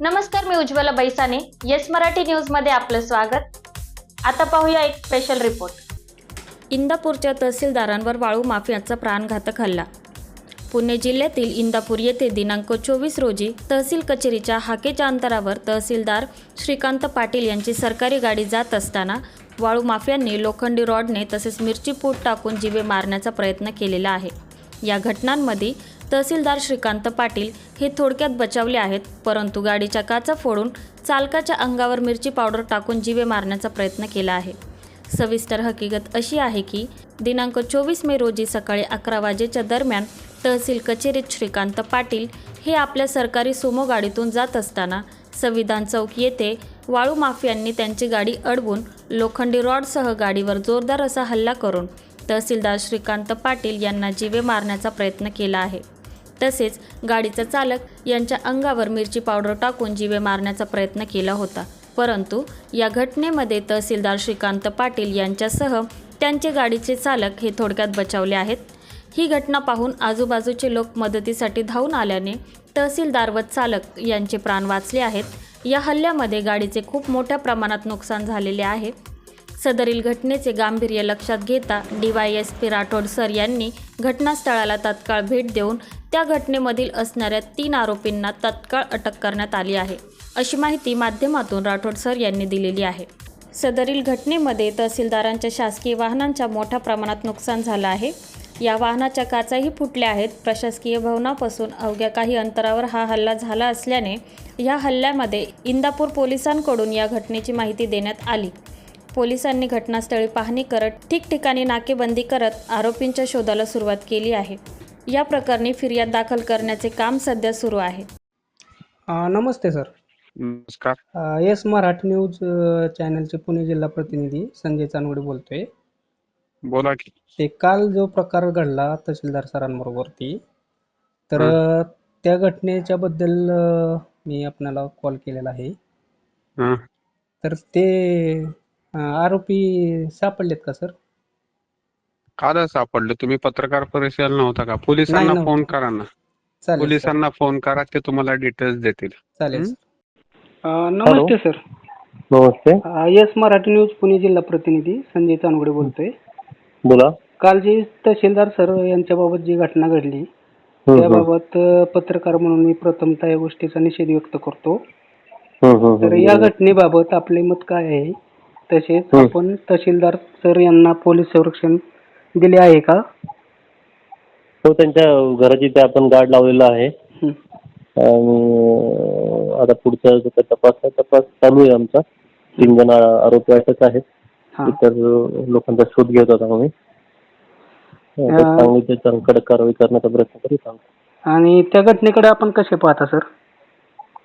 नमस्कार, मी उज्ज्वला बैसाने. येस मराठी न्यूजमध्ये आपलं स्वागत. आता पाहूया एक स्पेशल रिपोर्ट. इंदापूरच्या तहसीलदारांवर वाळू माफियाचा प्राणघातक हल्ला. पुणे जिल्ह्यातील इंदापूर येथे दिनांक 24 रोजी तहसील कचेरीच्या हाकेच्या अंतरावर तहसीलदार श्रीकांत पाटील यांची सरकारी गाडी जात असताना वाळू माफियांनी लोखंडी रॉडने तसेच मिरची पूड टाकून जीवे मारण्याचा प्रयत्न केलेला आहे. या घटनांमध्ये तहसीलदार श्रीकांत पाटील हे थोडक्यात बचावले आहेत, परंतु गाडीच्या काचा फोडून चालकाच्या अंगावर मिरची पावडर टाकून जीवे मारण्याचा प्रयत्न केला आहे. सविस्तर हकीकत अशी आहे की दिनांक 24 मे रोजी सकाळी 11 वाजेच्या दरम्यान तहसील कचेरीत श्रीकांत पाटील हे आपल्या सरकारी सोमो गाडीतून जात असताना संविधान चौक येथे वाळू माफियांनी त्यांची गाडी अडवून लोखंडी रॉडसह गाडीवर जोरदार असा हल्ला करून तहसीलदार श्रीकांत पाटील यांना जीवे मारण्याचा प्रयत्न केला आहे. तसेच गाडीचा चालक यांच्या अंगावर मिरची पावडर टाकून जीवे मारण्याचा प्रयत्न केला होता, परंतु या घटनेमध्ये तहसीलदार श्रीकांत पाटील यांच्यासह त्यांचे गाडीचे चालक हे थोडक्यात बचावले आहेत. ही घटना पाहून आजूबाजूचे लोक मदतीसाठी धावून आल्याने तहसीलदार व चालक यांचे प्राण वाचले आहेत. या हल्ल्यामध्ये गाडीचे खूप मोठ्या प्रमाणात नुकसान झालेले आहे. सदरील घटनेचे गांभीर्य लक्षात घेता DYSP राठोड सर यांनी घटनास्थळाला तात्काळ भेट देऊन त्या घटनेमधील असणाऱ्या 3 आरोपींना तात्काळ अटक करण्यात आली आहे, अशी माहिती माध्यमातून राठोड सर यांनी दिलेली आहे. सदरील घटनेमध्ये तहसीलदारांच्या शासकीय वाहनांच्या मोठ्या प्रमाणात नुकसान झालं आहे. या वाहनाच्या काचाही फुटल्या आहेत. प्रशासकीय भवनापासून अवघ्या काही अंतरावर हा हल्ला झाला असल्याने या हल्ल्यामध्ये इंदापूर पोलिसांकडून या घटनेची माहिती देण्यात आली. पोलिसांनी घटनास्थळी पाहणी करत ठिकठिकाणी नाकेबंदी करत आरोपींच्या शोधाला सुरुवात केली आहे. या प्रकरणी फिर्याद दाखल करण्याचे काम सध्या सुरू आहे. नमस्ते सर. नमस्कार. येस मराठी न्यूज चॅनलचे पुणे जिल्हा प्रतिनिधी संजय चांदवडे बोलतोय. बोला की. ते काल जो प्रकार घडला तहसीलदार सरांबरोबरती, तर त्या घटनेच्या बद्दल मी आपल्याला कॉल केलेला आहे. तर ते आरोपी सापडलेत का सर? काल सापडले. तुम्ही पत्रकार परिषदेला नव्हता का? पोलिसांना नव्हतो. फोन करा ना. चालेल सर. पोलिसांना फोन करा, ते तुम्हाला डिटेल्स देतील. चालेल सर. नमस्ते सर. नमस्ते. येस मराठी न्यूज पुणे जिल्हा प्रतिनिधी संजय चांदवडे बोलतोय. बोला. काल जी तहसीलदार सर यांच्याबाबत जी घटना घडली त्याबाबत पत्रकार म्हणून मी प्रथमतः या गोष्टीचा निषेध व्यक्त करतो. तर या घटनेबाबत आपले मत काय आहे? तसेच आपण तहसीलदार सर यांना पोलीस संरक्षण दिले आहे का? हो, त्यांच्या घराची ते आपण गार्ड लावलेला आहे आणि आता पुढचा जो तपास चालू आहे आमचा. 3 जण आरोपी असेच आहेत. इतर लोकांचा शोध घेत होता आम्ही. चांगली कडक कारवाई करण्याचा प्रयत्न करीत आहोत. आणि त्या घटनेकडे आपण कसे पाहता सर?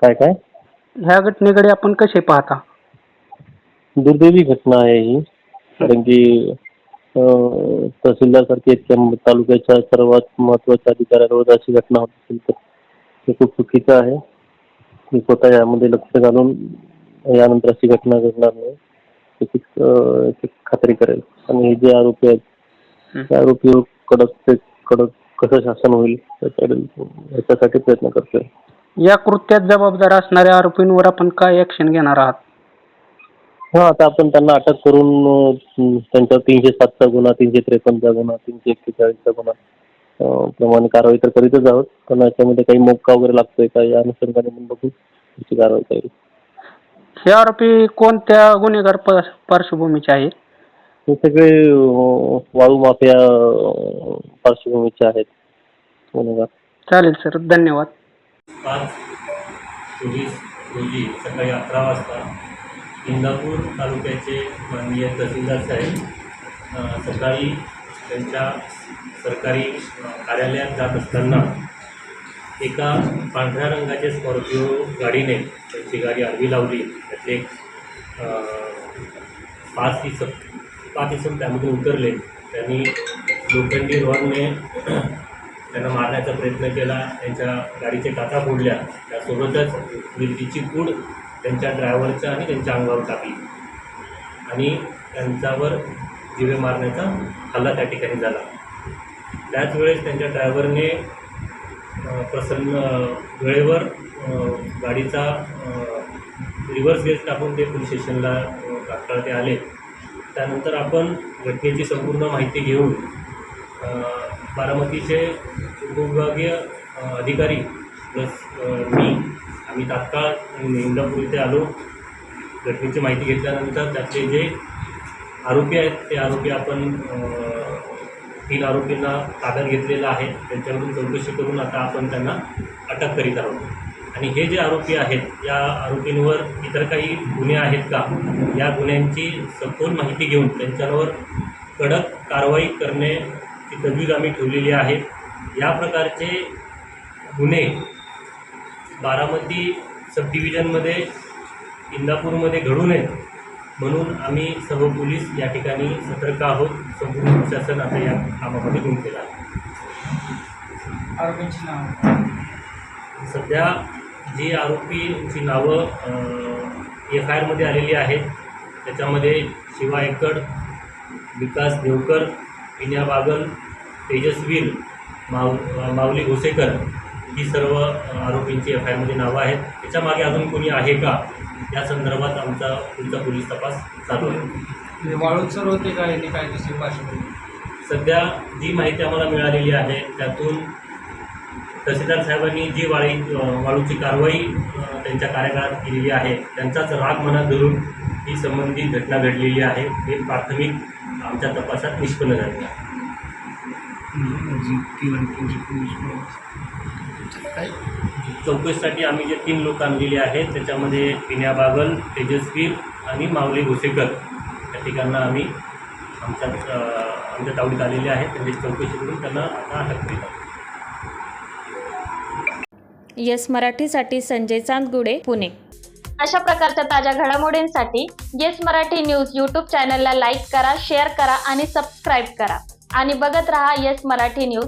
काय ह्या घटनेकडे आपण कसे पाहता? दुर्दैवी घटना आहे ही, कारण की तहसीलदार सारखी इतक्या तालुक्याच्या सर्वात महत्वाच्या अधिकाऱ्यावर अशी घटना होत असेल तर ते खूप चुकीचं आहे. मी स्वतः यामध्ये लक्ष घालून यानंतर अशी घटना घडणार नाही याची खात्री करेल. आणि हे जे आरोपी आहेत त्या आरोपीवर कडक कसं शासन होईल याच्यासाठी प्रयत्न करतोय. या कृत्यात जबाबदार असणाऱ्या आरोपींवर आपण काय ऍक्शन घेणार आहात? आता आपण त्यांना अटक करून त्यांच्या 307चा गुन्हा, 353चा गुन्हा, 341चा गुन्हा प्रमाणे कारवाई तर करीतच आहोत. पण याच्यामध्ये काही मोक्का वगैरे लागतोय का या अनुषंगाने पण बघू त्याची कारवाई करेल. हे आरोपी कोणत्या गुन्हेगार पार्श्वभूमीचे आहेत? हे सगळे वाळू माफिया पार्श्वभूमीचे आहेत गुन्हेगार. चालेल सर, धन्यवाद. 5/24 रोजी सकाळी 11 वाजता इंदापूर तालुक्याचे माननीय तहसीलदार साहेब सकाळी त्यांच्या सरकारी कार्यालयात जात असताना एका पांढऱ्या रंगाच्या स्कॉर्पिओ गाडीने त्यांची गाडी आडवी लावली. त्यातले 5 इसम त्यामधून उतरले. त्यांनी लोखंडी रॉडने त्यांना मारण्याचा प्रयत्न केला. त्यांच्या गाडीच्या काचा फोडल्या. त्यासोबतच मिरचीची पूड त्यांच्या ड्रायव्हरच्या आणि त्यांच्या अंगावर टाकली आणि त्यांच्यावर जीवे मारण्याचा हल्ला त्या ठिकाणी झाला. त्याच वेळेस त्यांच्या ड्रायव्हरने प्रसन्न वेळेवर गाडीचा रिव्हर्स गेअर टाकून ते पोलीस स्टेशनला तात्काळ ते आले. त्यानंतर आपण घटनेची संपूर्ण माहिती घेऊन बारामतीचे उपविभागीय अधिकारी प्लस आम्ही तात्काळ इंदापूर इथे आलो. घटनेची माहिती घेतल्यानंतर त्यातले जे आरोपी आहेत ते आरोपी आपण 3 आरोपींना ताब्यात घेतलेला आहे. त्यांच्याकडून चौकशी करून आता आपण त्यांना अटक करीत आहोत. आणि हे जे आरोपी आहेत या आरोपींवर इतर काही गुन्हे आहेत का, या गुन्ह्यांची सखोल माहिती घेऊन त्यांच्यावर कडक कारवाई करण्याची तजवीज आम्ही ठेवलेली आहे. या प्रकारचे गुन्हे बारामती सब डिव्हिजनमध्ये इंदापूरमध्ये घडू नयेत म्हणून आम्ही सर्व पोलीस या ठिकाणी सतर्क आहोत. संपूर्ण प्रशासन आता या कामामध्ये गुंतलेलं आहे. आरोपींची नाव सध्या जी आरोपींची नावं FIRमध्ये आलेली आहेत त्याच्यामध्ये शिवा एकड, विकास देवकर, विनया बागल, तेजस्वीर, माऊली घोसेकर ही सर्व आरोपींची FIRमध्ये नावं आहेत. त्याच्यामागे अजून कोणी आहे का या संदर्भात आमचा पुढचा पोलीस तपास चालू आहे. वाळूचर होते का यांनी काय दुसरी पार्श्वभूमी? सध्या जी माहिती आम्हाला मिळालेली आहे त्यातून तहसीलदार साहेबांनी जी वाळूची कारवाई त्यांच्या कार्यकाळात केलेली आहे त्यांचाच राग मनात धरून ही संबंधित घटना घडलेली आहे. हे प्राथमिक आमच्या तपासात निष्पन्न झाले आहे. चौकशीसाठी आम्ही जे 3 लोक आणलेले आहेत त्याच्यामध्ये विनया बागल, तेजस्वीर आणि माऊली घोसेकर या ठिकाणं आम्ही आमच्या तावडीत आलेले आहेत. त्यांची चौकशी करून त्यांना आता अटक केली आहे. येस मराठीसाठी संजय चांदगुडे, पुणे. अशा प्रकारच्या ताज्या घडामोडींसाठी येस मराठी न्यूज यूट्यूब चॅनलला लाईक करा, शेअर करा आणि सबस्क्राईब करा आणि बघत रहा येस मराठी न्यूज.